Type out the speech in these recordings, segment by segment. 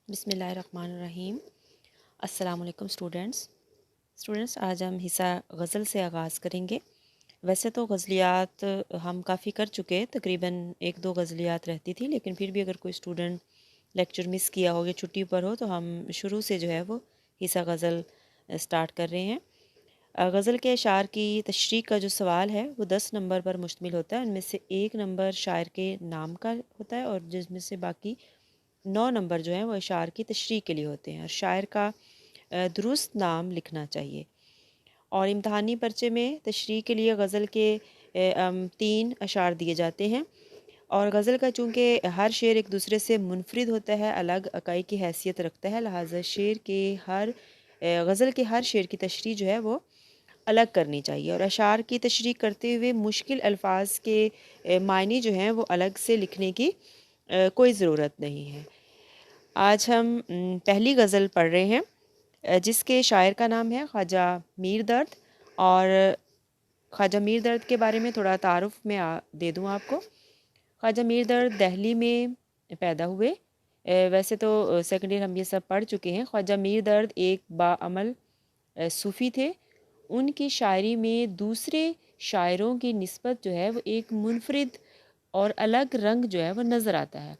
بسم اللہ الرحمن الرحیم۔ السلام علیکم اسٹوڈنٹس، آج ہم حصہ غزل سے آغاز کریں گے۔ ویسے تو غزلیات ہم کافی کر چکے، تقریباً ایک دو غزلیات رہتی تھی، لیکن پھر بھی اگر کوئی اسٹوڈنٹ لیکچر مس کیا ہو یا چھٹی پر ہو تو ہم شروع سے جو ہے وہ حصہ غزل سٹارٹ کر رہے ہیں۔ غزل کے اشعار کی تشریح کا جو سوال ہے وہ 10 نمبر پر مشتمل ہوتا ہے۔ ان میں سے 1 نمبر شاعر کے نام کا ہوتا ہے اور جس میں سے باقی 9 نمبر جو ہیں وہ اشعار کی تشریح کے لیے ہوتے ہیں، اور شاعر کا درست نام لکھنا چاہیے۔ اور امتحانی پرچے میں تشریح کے لیے غزل کے 3 اشعار دیے جاتے ہیں، اور غزل کا چونکہ ہر شعر ایک دوسرے سے منفرد ہوتا ہے، الگ اکائی کی حیثیت رکھتا ہے، لہٰذا غزل کے ہر شعر کی تشریح جو ہے وہ الگ کرنی چاہیے، اور اشعار کی تشریح کرتے ہوئے مشکل الفاظ کے معنی جو ہیں وہ الگ سے لکھنے کی کوئی ضرورت نہیں ہے۔ آج ہم پہلی غزل پڑھ رہے ہیں جس کے شاعر کا نام ہے خواجہ میر درد۔ اور خواجہ میر درد کے بارے میں تھوڑا تعارف میں دے دوں آپ کو۔ خواجہ میر درد دہلی میں پیدا ہوئے۔ ویسے تو سیکنڈ ایئر ہم یہ سب پڑھ چکے ہیں۔ خواجہ میر درد ایک باعمل صوفی تھے۔ ان کی شاعری میں دوسرے شاعروں کی نسبت جو ہے وہ ایک منفرد اور الگ رنگ جو ہے وہ نظر آتا ہے۔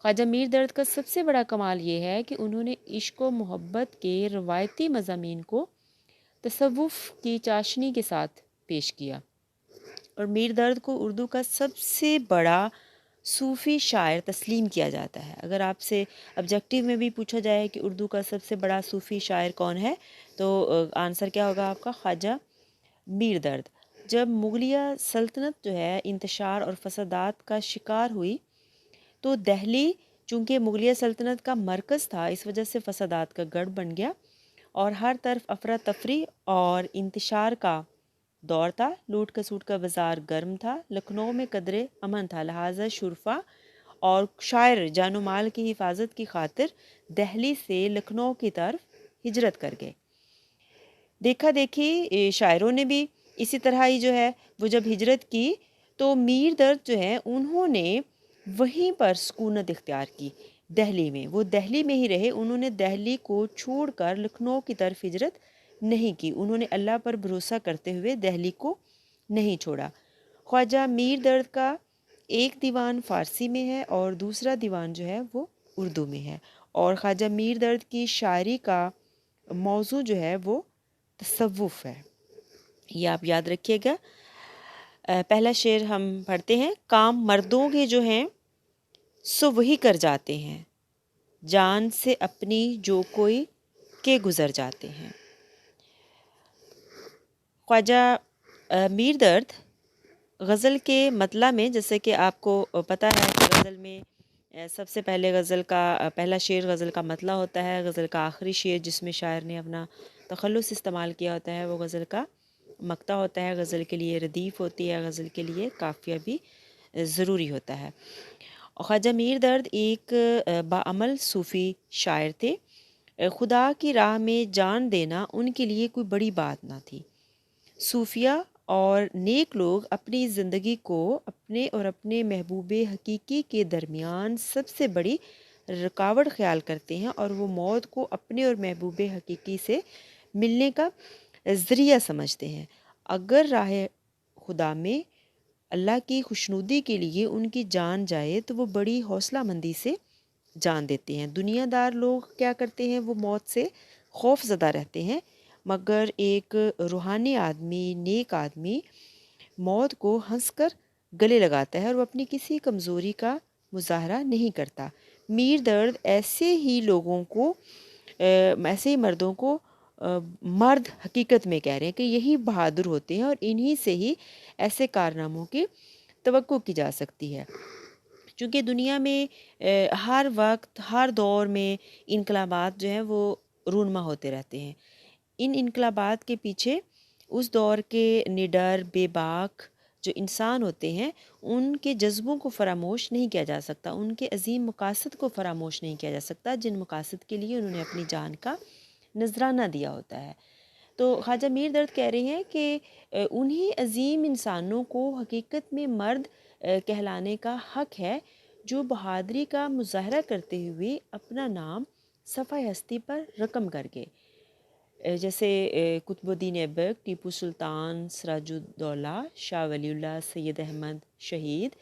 خواجہ میر درد کا سب سے بڑا کمال یہ ہے کہ انہوں نے عشق و محبت کے روایتی مضامین کو تصوف کی چاشنی کے ساتھ پیش کیا، اور میر درد کو اردو کا سب سے بڑا صوفی شاعر تسلیم کیا جاتا ہے۔ اگر آپ سے آبجیکٹیو میں بھی پوچھا جائے کہ اردو کا سب سے بڑا صوفی شاعر کون ہے تو آنسر کیا ہوگا آپ کا؟ خواجہ میر درد۔ جب مغلیہ سلطنت جو ہے انتشار اور فسادات کا شکار ہوئی تو دہلی چونکہ مغلیہ سلطنت کا مرکز تھا، اس وجہ سے فسادات کا گڑھ بن گیا، اور ہر طرف افراتفری اور انتشار کا دور تھا۔ لوٹ کسوٹ کا بازار گرم تھا، لکھنؤ میں قدرے امن تھا، لہٰذا شرفا اور شاعر جان و مال کی حفاظت کی خاطر دہلی سے لکھنؤ کی طرف ہجرت کر گئے۔ دیکھا دیکھی شاعروں نے بھی اسی طرح ہی جو ہے وہ جب ہجرت کی تو میر درد جو ہے انہوں نے وہیں پر سکونت اختیار کی، دہلی میں۔ وہ دہلی میں ہی رہے، انہوں نے دہلی کو چھوڑ کر لکھنؤ کی طرف ہجرت نہیں کی، انہوں نے اللہ پر بھروسہ کرتے ہوئے دہلی کو نہیں چھوڑا۔ خواجہ میر درد کا ایک دیوان فارسی میں ہے اور دوسرا دیوان جو ہے وہ اردو میں ہے، اور خواجہ میر درد کی شاعری کا موضوع جو ہے وہ تصوف ہے، یہ آپ یاد رکھیے گا۔ پہلا شعر ہم پڑھتے ہیں۔ کام مردوں کے جو ہیں سو وہی کر جاتے ہیں، جان سے اپنی جو کوئی کے گزر جاتے ہیں۔ خواجہ میر درد غزل کے مطلع میں، جیسے کہ آپ کو پتہ ہے کہ غزل میں سب سے پہلے غزل کا پہلا شعر غزل کا مطلع ہوتا ہے، غزل کا آخری شعر جس میں شاعر نے اپنا تخلص استعمال کیا ہوتا ہے وہ غزل کا مقطع ہوتا ہے، غزل کے لیے ردیف ہوتی ہے، غزل کے لیے قافیہ بھی ضروری ہوتا ہے۔ خواجہ میر درد ایک باعمل صوفی شاعر تھے۔ خدا کی راہ میں جان دینا ان کے لیے کوئی بڑی بات نہ تھی۔ صوفیہ اور نیک لوگ اپنی زندگی کو اپنے اور اپنے محبوب حقیقی کے درمیان سب سے بڑی رکاوٹ خیال کرتے ہیں، اور وہ موت کو اپنے اور محبوب حقیقی سے ملنے کا ذریعہ سمجھتے ہیں۔ اگر راہ خدا میں اللہ کی خوشنودی کے لیے ان کی جان جائے تو وہ بڑی حوصلہ مندی سے جان دیتے ہیں۔ دنیا دار لوگ کیا کرتے ہیں؟ وہ موت سے خوف زدہ رہتے ہیں، مگر ایک روحانی آدمی، نیک آدمی موت کو ہنس کر گلے لگاتا ہے اور وہ اپنی کسی کمزوری کا مظاہرہ نہیں کرتا۔ میر درد ایسے ہی مردوں کو مرد حقیقت میں کہہ رہے ہیں کہ یہی بہادر ہوتے ہیں، اور انہی سے ہی ایسے کارناموں کی توقع کی جا سکتی ہے۔ چونکہ دنیا میں ہر وقت ہر دور میں انقلابات جو ہیں وہ رونما ہوتے رہتے ہیں۔ ان انقلابات کے پیچھے اس دور کے نڈر بے باک جو انسان ہوتے ہیں ان کے جذبوں کو فراموش نہیں کیا جا سکتا، ان کے عظیم مقاصد کو فراموش نہیں کیا جا سکتا، جن مقاصد کے لیے انہوں نے اپنی جان کا نذرانہ دیا ہوتا ہے۔ تو خواجہ میر درد کہہ رہے ہیں کہ انہی عظیم انسانوں کو حقیقت میں مرد کہلانے کا حق ہے جو بہادری کا مظاہرہ کرتے ہوئے اپنا نام صفحہ ہستی پر رقم کر کے، جیسے قطب الدین ایبک، ٹیپو سلطان، سراج الدولہ، شاہ ولی اللہ، سید احمد شہید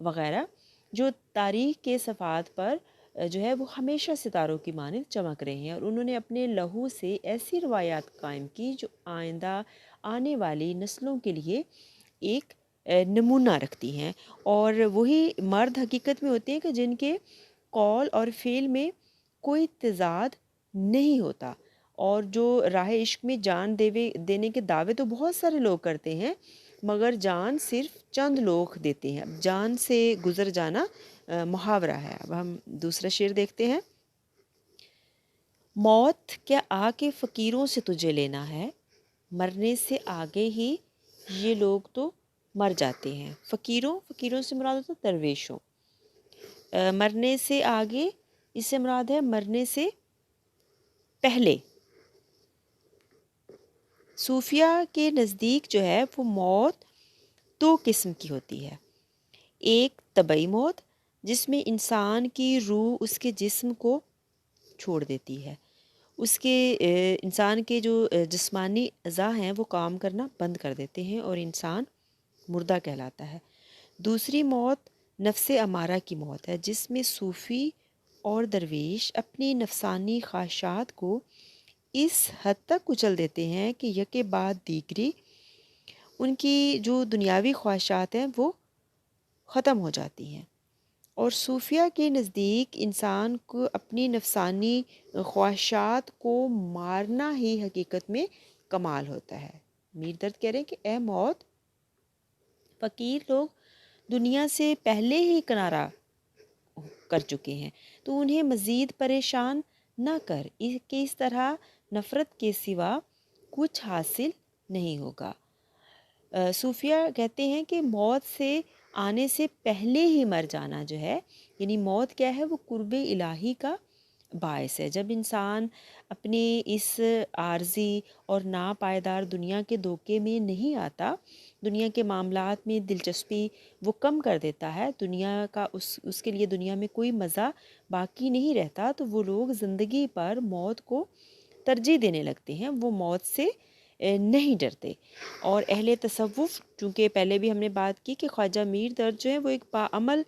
وغیرہ، جو تاریخ کے صفحات پر جو ہے وہ ہمیشہ ستاروں کی مانند چمک رہے ہیں، اور انہوں نے اپنے لہو سے ایسی روایات قائم کی جو آئندہ آنے والی نسلوں کے لیے ایک نمونہ رکھتی ہیں۔ اور وہی مرد حقیقت میں ہوتے ہیں کہ جن کے قول اور فعل میں کوئی تضاد نہیں ہوتا، اور جو راہ عشق میں جان دینے کے دعوے تو بہت سارے لوگ کرتے ہیں، مگر جان صرف چند لوگ دیتے ہیں۔ اب جان سے گزر جانا محاورہ ہے۔ اب ہم دوسرا شعر دیکھتے ہیں۔ موت کیا آ کے فقیروں سے تجھے لینا ہے، مرنے سے آگے ہی یہ لوگ تو مر جاتے ہیں۔ فقیروں سے مراد ہوتا ہے درویشوں۔ مرنے سے آگے، اس سے مراد ہے مرنے سے پہلے۔ صوفیہ کے نزدیک جو ہے وہ موت دو قسم کی ہوتی ہے۔ ایک طبعی موت، جس میں انسان کی روح اس کے جسم کو چھوڑ دیتی ہے، اس کے انسان کے جو جسمانی اعضاء ہیں وہ کام کرنا بند کر دیتے ہیں اور انسان مردہ کہلاتا ہے۔ دوسری موت نفس امارہ کی موت ہے، جس میں صوفی اور درویش اپنی نفسانی خواہشات کو اس حد تک کچل دیتے ہیں کہ یکے بعد دیگری ان کی جو دنیاوی خواہشات ہیں وہ ختم ہو جاتی ہیں۔ اور صوفیہ کے نزدیک انسان کو اپنی نفسانی خواہشات کو مارنا ہی حقیقت میں کمال ہوتا ہے۔ میر درد کہہ رہے ہیں کہ اے موت، فقیر لوگ دنیا سے پہلے ہی کنارہ کر چکے ہیں، تو انہیں مزید پریشان نہ کر کہ اس طرح نفرت کے سوا کچھ حاصل نہیں ہوگا۔ صوفیہ کہتے ہیں کہ موت سے آنے سے پہلے ہی مر جانا جو ہے، یعنی موت کیا ہے، وہ قرب الہی کا باعث ہے۔ جب انسان اپنی اس عارضی اور ناپائیدار دنیا کے دھوکے میں نہیں آتا، دنیا کے معاملات میں دلچسپی وہ کم کر دیتا ہے، دنیا کا اس کے لیے دنیا میں کوئی مزہ باقی نہیں رہتا، تو وہ لوگ زندگی پر موت کو ترجیح دینے لگتے ہیں، وہ موت سے نہیں ڈرتے۔ اور اہل تصوف، چونکہ پہلے بھی ہم نے بات کی کہ خواجہ میر درد جو ہیں وہ ایک باعمل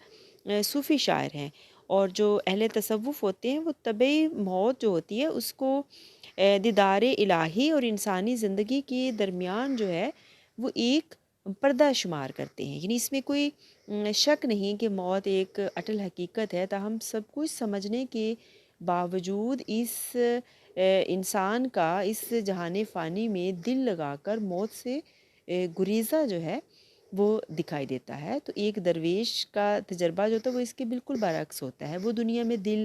صوفی شاعر ہیں، اور جو اہل تصوف ہوتے ہیں وہ طبعی موت جو ہوتی ہے اس کو دیدار الہی اور انسانی زندگی کے درمیان جو ہے وہ ایک پردہ شمار کرتے ہیں، یعنی اس میں کوئی شک نہیں کہ موت ایک اٹل حقیقت ہے، تاہم سب کچھ سمجھنے کے باوجود اس انسان کا اس جہان فانی میں دل لگا کر موت سے گریزہ جو ہے وہ دکھائی دیتا ہے۔ تو ایک درویش کا تجربہ جو ہوتا ہے وہ اس کے بالکل برعکس ہوتا ہے، وہ دنیا میں دل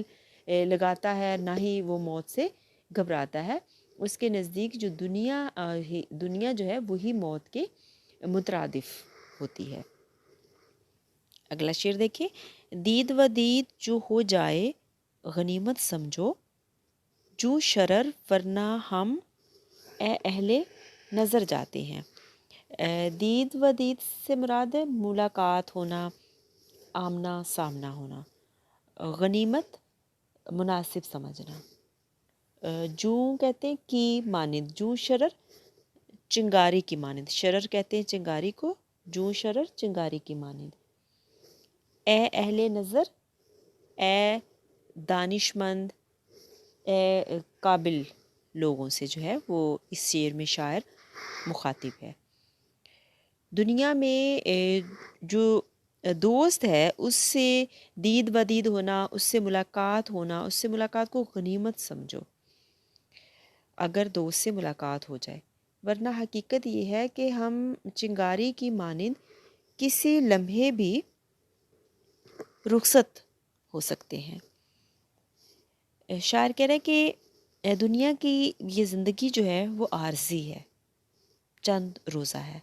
لگاتا ہے، نہ ہی وہ موت سے گھبراتا ہے۔ اس کے نزدیک جو دنیا جو ہے وہی موت کے مترادف ہوتی ہے۔ اگلا شعر دیکھیں۔ دید و دید جو ہو جائے غنیمت سمجھو، جو شرر ورنہ ہم اے اہل نظر جاتے ہیں۔ دید و دید سے مراد ہے ملاقات ہونا، آمنا سامنا ہونا، غنیمت مناسب سمجھنا۔ جو کہتے ہیں کی مانند، جو شرر چنگاری کی مانند، شرر کہتے ہیں چنگاری کو، جو شرر چنگاری کی مانند۔ اے اہل نظر، اے دانشمند، اے قابل لوگوں سے جو ہے وہ اس شعر میں شاعر مخاطب ہے۔ دنیا میں جو دوست ہے اس سے دید و دید ہونا، اس سے ملاقات ہونا، اس سے ملاقات کو غنیمت سمجھو اگر دوست سے ملاقات ہو جائے، ورنہ حقیقت یہ ہے کہ ہم چنگاری کی مانند کسی لمحے بھی رخصت ہو سکتے ہیں۔ شاعر کہہ رہے ہیں کہ دنیا کی یہ زندگی جو ہے وہ عارضی ہے، چند روزہ ہے۔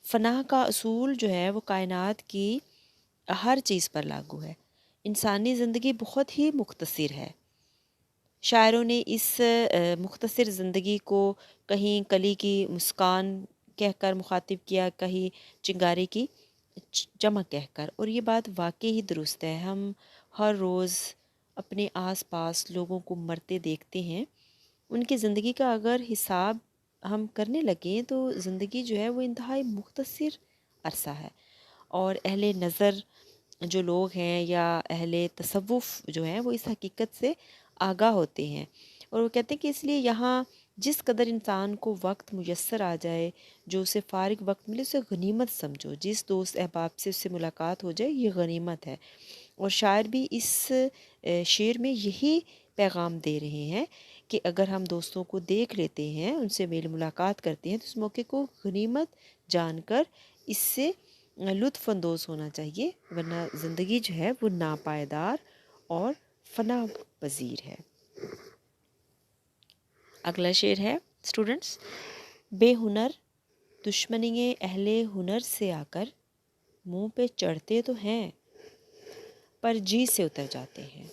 فنا کا اصول جو ہے وہ کائنات کی ہر چیز پر لاگو ہے۔ انسانی زندگی بہت ہی مختصر ہے۔ شاعروں نے اس مختصر زندگی کو کہیں کلی کی مسکان کہہ کر مخاطب کیا، کہیں چنگاری کی جمع کہہ کر، اور یہ بات واقعی ہی درست ہے۔ ہم ہر روز اپنے آس پاس لوگوں کو مرتے دیکھتے ہیں، ان کی زندگی کا اگر حساب ہم کرنے لگیں تو زندگی جو ہے وہ انتہائی مختصر عرصہ ہے، اور اہل نظر جو لوگ ہیں یا اہل تصوف جو ہیں وہ اس حقیقت سے آگاہ ہوتے ہیں، اور وہ کہتے ہیں کہ اس لیے یہاں جس قدر انسان کو وقت میسر آ جائے، جو اسے فارغ وقت ملے، اسے غنیمت سمجھو۔ جس دوست احباب سے اس سے ملاقات ہو جائے یہ غنیمت ہے۔ اور شاعر بھی اس شعر میں یہی پیغام دے رہے ہیں کہ اگر ہم دوستوں کو دیکھ لیتے ہیں، ان سے میل ملاقات کرتے ہیں، تو اس موقع کو غنیمت جان کر اس سے لطف اندوز ہونا چاہیے، ورنہ زندگی جو ہے وہ ناپائیدار اور فنا پذیر ہے۔ اگلا شعر ہے اسٹوڈنٹس: بے ہنر دشمنی اہل ہنر سے آ کر منہ پہ چڑھتے تو ہیں پر جی سے اتر جاتے ہیں۔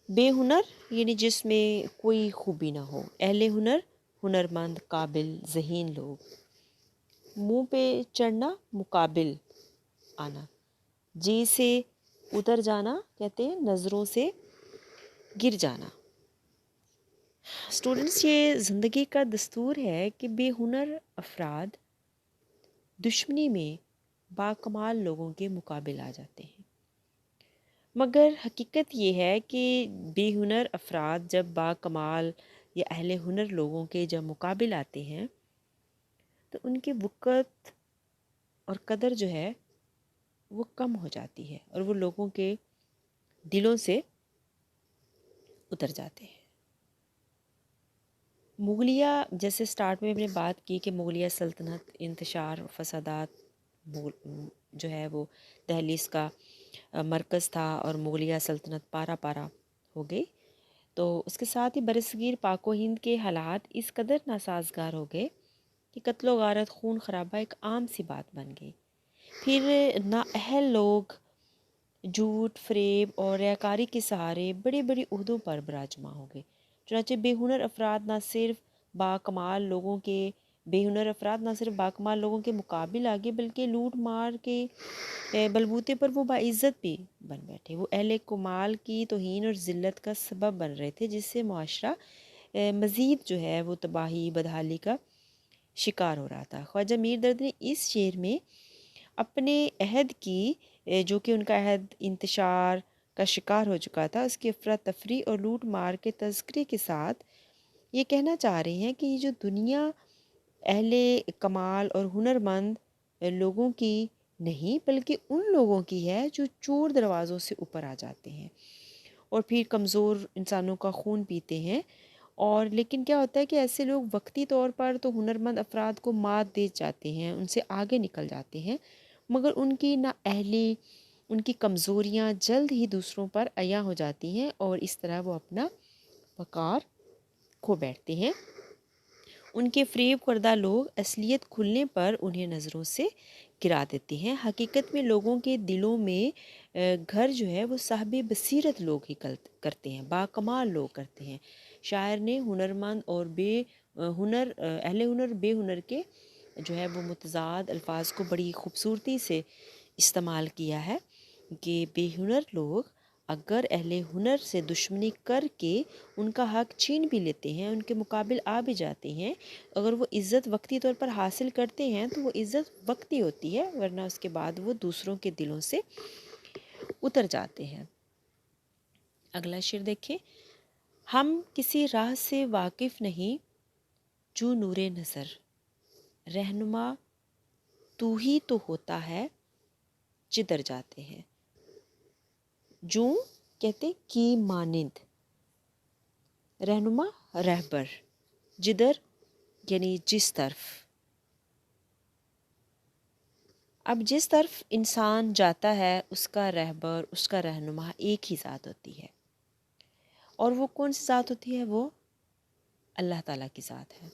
بے ہنر یعنی جس میں کوئی خوبی نہ ہو، اہل ہنر ہنرمند، قابل، ذہین لوگ، منہ پہ چڑھنا مقابل آنا، جی سے اتر جانا کہتے ہیں نظروں سے گر جانا۔ اسٹوڈنٹس، یہ زندگی کا دستور ہے کہ بے ہنر افراد دشمنی میں باکمال لوگوں کے مقابل آ جاتے ہیں، مگر حقیقت یہ ہے کہ بے ہنر افراد جب باکمال یا اہل ہنر لوگوں کے جب مقابل آتے ہیں تو ان کی وقت اور قدر جو ہے وہ کم ہو جاتی ہے، اور وہ لوگوں کے دلوں سے اتر جاتے ہیں۔ مغلیہ، جیسے سٹارٹ میں ہم نے بات کی کہ مغلیہ سلطنت انتشار و فسادات جو ہے وہ دہلی اس کا مرکز تھا، اور مغلیہ سلطنت پارا پارا ہو گئی، تو اس کے ساتھ ہی برصغیر پاک و ہند کے حالات اس قدر ناسازگار ہو گئے کہ قتل و غارت، خون خرابہ ایک عام سی بات بن گئی۔ پھر نااہل لوگ جھوٹ، فریب اور ریاکاری کے سہارے بڑے بڑے عہدوں پر براجماں ہو گئے۔ چنانچہ بے ہنر افراد نہ صرف باکمال لوگوں کے مقابل آگے، بلکہ لوٹ مار کے بلبوتے پر وہ باعزت بھی بن بیٹھے۔ وہ اہل کمال کی توہین اور ذلت کا سبب بن رہے تھے، جس سے معاشرہ مزید جو ہے وہ تباہی بدحالی کا شکار ہو رہا تھا۔ خواجہ میر درد نے اس شعر میں اپنے عہد کی، جو کہ ان کا عہد انتشار کا شکار ہو چکا تھا، اس کی افراتفری اور لوٹ مار کے تذکرے کے ساتھ یہ کہنا چاہ رہے ہیں کہ یہ جو دنیا اہل کمال اور ہنرمند لوگوں کی نہیں، بلکہ ان لوگوں کی ہے جو چور دروازوں سے اوپر آ جاتے ہیں اور پھر کمزور انسانوں کا خون پیتے ہیں۔ اور لیکن کیا ہوتا ہے کہ ایسے لوگ وقتی طور پر تو ہنرمند افراد کو مات دے جاتے ہیں، ان سے آگے نکل جاتے ہیں، مگر ان کی نااہلی، ان کی کمزوریاں جلد ہی دوسروں پر عیاں ہو جاتی ہیں، اور اس طرح وہ اپنا وقار کھو بیٹھتے ہیں۔ ان کے فریب کردہ لوگ اصلیت کھلنے پر انہیں نظروں سے گرا دیتے ہیں۔ حقیقت میں لوگوں کے دلوں میں گھر جو ہے وہ صاحب بصیرت لوگ ہی کرتے ہیں، باکمال لوگ کرتے ہیں۔ شاعر نے ہنرمند اور اہل ہنر بے ہنر کے جو ہے وہ متضاد الفاظ کو بڑی خوبصورتی سے استعمال کیا ہے کہ بے ہنر لوگ اگر اہل ہنر سے دشمنی کر کے ان کا حق چھین بھی لیتے ہیں، ان کے مقابل آ بھی جاتے ہیں، اگر وہ عزت وقتی طور پر حاصل کرتے ہیں تو وہ عزت وقتی ہوتی ہے، ورنہ اس کے بعد وہ دوسروں کے دلوں سے اتر جاتے ہیں۔ اگلا شعر دیکھیں: ہم کسی راہ سے واقف نہیں جو نور نظر، رہنما تو ہی تو ہوتا ہے جدھر جاتے ہیں۔ جو کہتے کی مانند، رہنما رہبر، جدھر یعنی جس طرف۔ اب جس طرف انسان جاتا ہے اس کا رہبر، اس کا رہنما ایک ہی ذات ہوتی ہے، اور وہ کون سی ذات ہوتی ہے؟ وہ اللہ تعالیٰ کی ذات ہے۔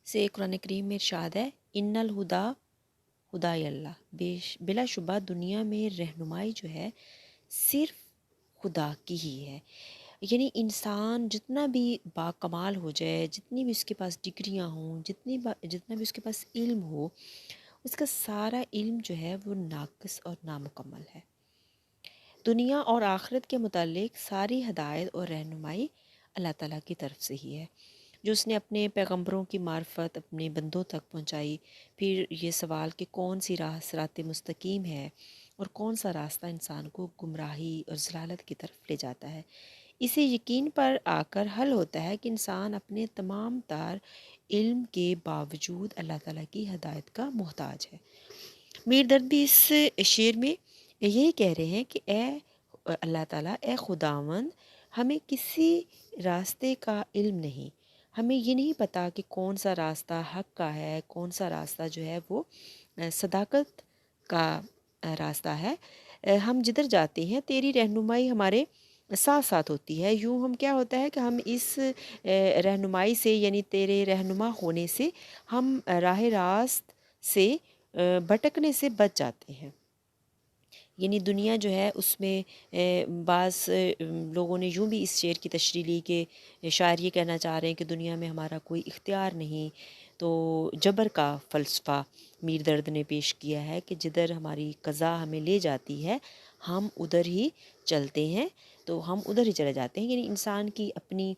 سے قرآن کریم میں ارشاد ہے: ان الہدا ہدای اللہ، بلا شبہ دنیا میں رہنمائی جو ہے صرف خدا کی ہی ہے۔ یعنی انسان جتنا بھی باکمال ہو جائے، جتنی بھی اس کے پاس ڈگریاں ہوں، جتنا بھی اس کے پاس علم ہو، اس کا سارا علم جو ہے وہ ناقص اور نامکمل ہے۔ دنیا اور آخرت کے متعلق ساری ہدایت اور رہنمائی اللہ تعالیٰ کی طرف سے ہی ہے، جو اس نے اپنے پیغمبروں کی معرفت اپنے بندوں تک پہنچائی۔ پھر یہ سوال کہ کون سی راہ صراط مستقیم ہے اور کون سا راستہ انسان کو گمراہی اور ضلالت کی طرف لے جاتا ہے، اسی یقین پر آ کر حل ہوتا ہے کہ انسان اپنے تمام تار علم کے باوجود اللہ تعالیٰ کی ہدایت کا محتاج ہے۔ میر درد بھی اس شعر میں یہی کہہ رہے ہیں کہ اے اللہ تعالیٰ، اے خداوند، ہمیں کسی راستے کا علم نہیں، ہمیں یہ نہیں پتہ کہ کون سا راستہ حق کا ہے، کون سا راستہ جو ہے وہ صداقت کا راستہ ہے۔ ہم جدھر جاتے ہیں تیری رہنمائی ہمارے ساتھ ساتھ ہوتی ہے۔ یوں ہم کیا ہوتا ہے کہ ہم اس رہنمائی سے، یعنی تیرے رہنما ہونے سے، ہم راہ راست سے بھٹکنے سے بچ جاتے ہیں۔ یعنی دنیا جو ہے اس میں بعض لوگوں نے یوں بھی اس شعر کی تشریح لی کہ شاعر یہ کہنا چاہ رہے ہیں کہ دنیا میں ہمارا کوئی اختیار نہیں، تو جبر کا فلسفہ میر درد نے پیش کیا ہے کہ جدھر ہماری قضا ہمیں لے جاتی ہے ہم ادھر ہی چلتے ہیں، تو ہم ادھر ہی چلے جاتے ہیں، یعنی انسان کی اپنی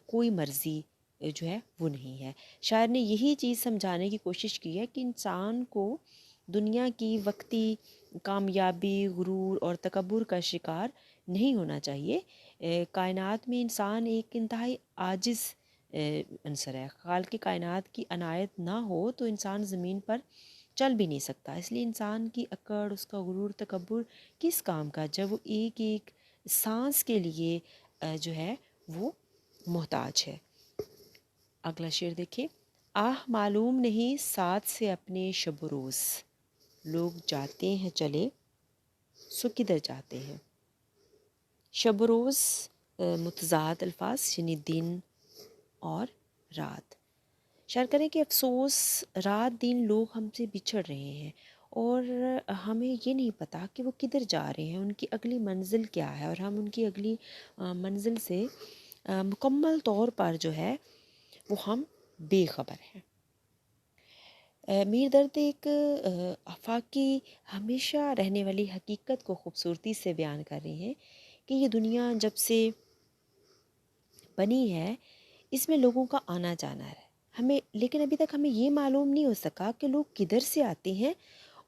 کوئی مرضی جو ہے وہ نہیں ہے۔ شاعر نے یہی چیز سمجھانے کی کوشش کی ہے کہ انسان کو دنیا کی وقتی کامیابی، غرور اور تکبر کا شکار نہیں ہونا چاہیے۔ کائنات میں انسان ایک انتہائی عاجز عنصر ہے۔ خالق کائنات کی عنایت نہ ہو تو انسان زمین پر چل بھی نہیں سکتا، اس لیے انسان کی اکڑ، اس کا غرور، تکبر کس کام کا جب وہ ایک ایک سانس کے لیے جو ہے وہ محتاج ہے۔ اگلا شعر دیکھیں۔ آہ معلوم نہیں ساتھ سے اپنے شب و روز، لوگ جاتے ہیں چلے سو کدھر جاتے ہیں۔ شب و روز متضاد الفاظ، یعنی دن اور رات۔ شاعر کریں کہ افسوس رات دن لوگ ہم سے بچھڑ رہے ہیں اور ہمیں یہ نہیں پتہ کہ وہ کدھر جا رہے ہیں، ان کی اگلی منزل کیا ہے، اور ہم ان کی اگلی منزل سے مکمل طور پر جو ہے وہ ہم بے خبر ہیں۔ میر درد ایک آفاقی ہمیشہ رہنے والی حقیقت کو خوبصورتی سے بیان کر رہے ہیں کہ یہ دنیا جب سے بنی ہے اس میں لوگوں کا آنا جانا ہے ہمیں، لیکن ابھی تک ہمیں یہ معلوم نہیں ہو سکا کہ لوگ کدھر سے آتے ہیں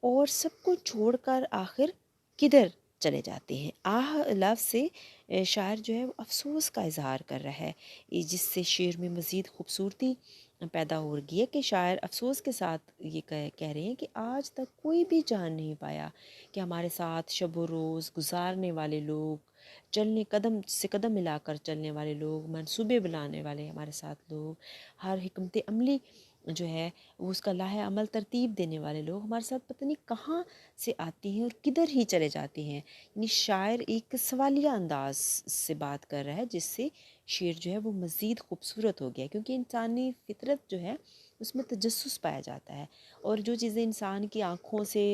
اور سب کو چھوڑ کر آخر کدھر چلے جاتے ہیں۔ آہ لفظ سے شاعر جو ہے وہ افسوس کا اظہار کر رہا ہے، جس سے شعر میں مزید خوبصورتی پیدا ہو رہی ہے کہ شاعر افسوس کے ساتھ یہ کہہ رہے ہیں کہ آج تک کوئی بھی جان نہیں پایا کہ ہمارے ساتھ شب و روز گزارنے والے لوگ، چلنے قدم سے قدم ملا کر چلنے والے لوگ، منصوبے بنانے والے ہمارے ساتھ لوگ، ہر حکمت عملی جو ہے وہ اس کا لاہ عمل ترتیب دینے والے لوگ ہمارے ساتھ پتہ نہیں کہاں سے آتے ہیں اور کدھر ہی چلے جاتے ہیں۔ یعنی شاعر ایک سوالیہ انداز سے بات کر رہا ہے جس سے شعر جو ہے وہ مزید خوبصورت ہو گیا، کیونکہ انسانی فطرت جو ہے اس میں تجسس پایا جاتا ہے، اور جو چیزیں انسان کی آنکھوں سے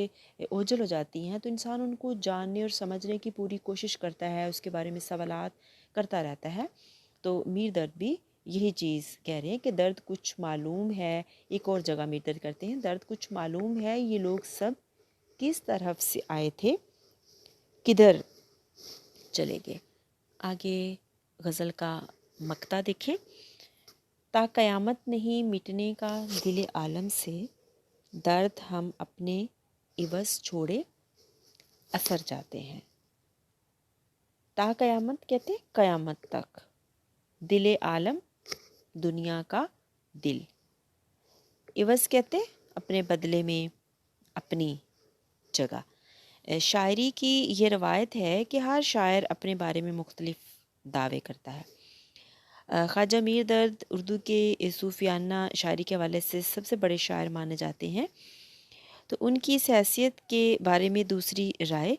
اوجھل ہو جاتی ہیں تو انسان ان کو جاننے اور سمجھنے کی پوری کوشش کرتا ہے، اس کے بارے میں سوالات کرتا رہتا ہے۔ تو میر درد بھی یہی چیز کہہ رہے ہیں کہ درد کچھ معلوم ہے، ایک اور جگہ میر درد کرتے ہیں، درد کچھ معلوم ہے یہ لوگ سب کس طرف سے آئے تھے کدھر چلے گئے۔ آگے غزل کا مقطع دیکھیں۔ تا قیامت نہیں مٹنے کا دل عالم سے، درد ہم اپنے عوض چھوڑے اثر جاتے ہیں۔ تا قیامت کہتے ہیں قیامت تک، دل عالم دنیا کا دل، عوض کہتے ہیں اپنے بدلے میں اپنی جگہ۔ شاعری کی یہ روایت ہے کہ ہر شاعر اپنے بارے میں مختلف دعوے کرتا ہے۔ خواجہ میر درد اردو کے صوفیانہ شاعری کے حوالے سے سب سے بڑے شاعر مانے جاتے ہیں، تو ان کی اس حیثیت کے بارے میں دوسری رائے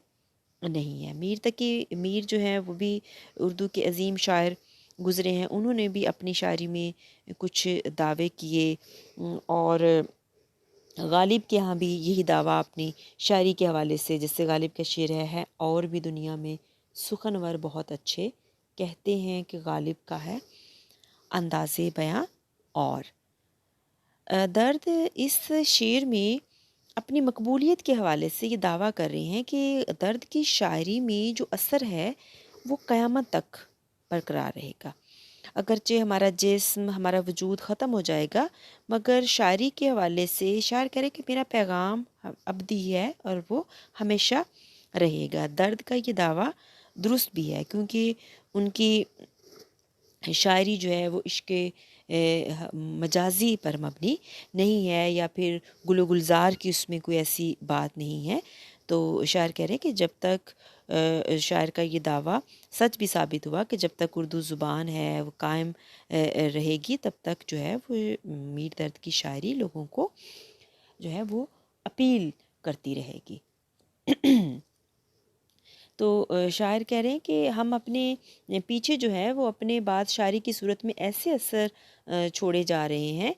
نہیں ہے۔ میر تقی میر جو ہیں وہ بھی اردو کے عظیم شاعر گزرے ہیں، انہوں نے بھی اپنی شاعری میں کچھ دعوے کیے، اور غالب کے ہاں بھی یہی دعویٰ اپنی شاعری کے حوالے سے، جس سے غالب کا شعر ہے اور بھی دنیا میں سخنور بہت اچھے کہتے ہیں کہ غالب کا ہے انداز بیاں اور درد اس شعر میں اپنی مقبولیت کے حوالے سے یہ دعویٰ کر رہے ہیں کہ درد کی شاعری میں جو اثر ہے وہ قیامت تک برقرار رہے گا، اگرچہ ہمارا جسم ہمارا وجود ختم ہو جائے گا، مگر شاعری کے حوالے سے شاعر کہہ رہے کہ میرا پیغام ابدی ہے اور وہ ہمیشہ رہے گا۔ درد کا یہ دعویٰ درست بھی ہے کیونکہ ان کی شاعری جو ہے وہ عشق مجازی پر مبنی نہیں ہے یا پھر گل و گلزار کی اس میں کوئی ایسی بات نہیں ہے۔ تو شاعر کہہ رہے ہیں کہ جب تک شاعر کا یہ دعویٰ سچ بھی ثابت ہوا کہ جب تک اردو زبان ہے وہ قائم رہے گی، تب تک جو ہے وہ میر درد کی شاعری لوگوں کو جو ہے وہ اپیل کرتی رہے گی۔ تو شاعر کہہ رہے ہیں کہ ہم اپنے پیچھے جو ہے وہ اپنے بعد شاعری کی صورت میں ایسے اثر چھوڑے جا رہے ہیں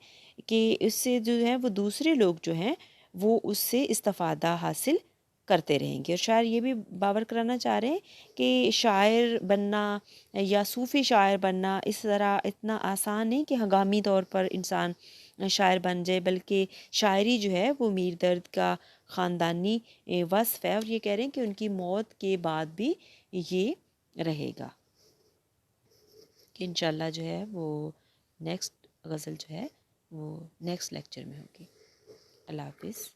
کہ اس سے جو ہے وہ دوسرے لوگ جو ہیں وہ اس سے استفادہ حاصل کرتے رہیں گے۔ اور شاعر یہ بھی باور کرانا چاہ رہے ہیں کہ شاعر بننا یا صوفی شاعر بننا اس طرح اتنا آسان نہیں کہ ہنگامی طور پر انسان شاعر بن جائے، بلکہ شاعری جو ہے وہ میر درد کا خاندانی وصف ہے، اور یہ کہہ رہے ہیں کہ ان کی موت کے بعد بھی یہ رہے گا، کہ انشاءاللہ جو ہے وہ نیکسٹ غزل جو ہے وہ نیکسٹ لیکچر میں ہوگی۔ اللہ حافظ۔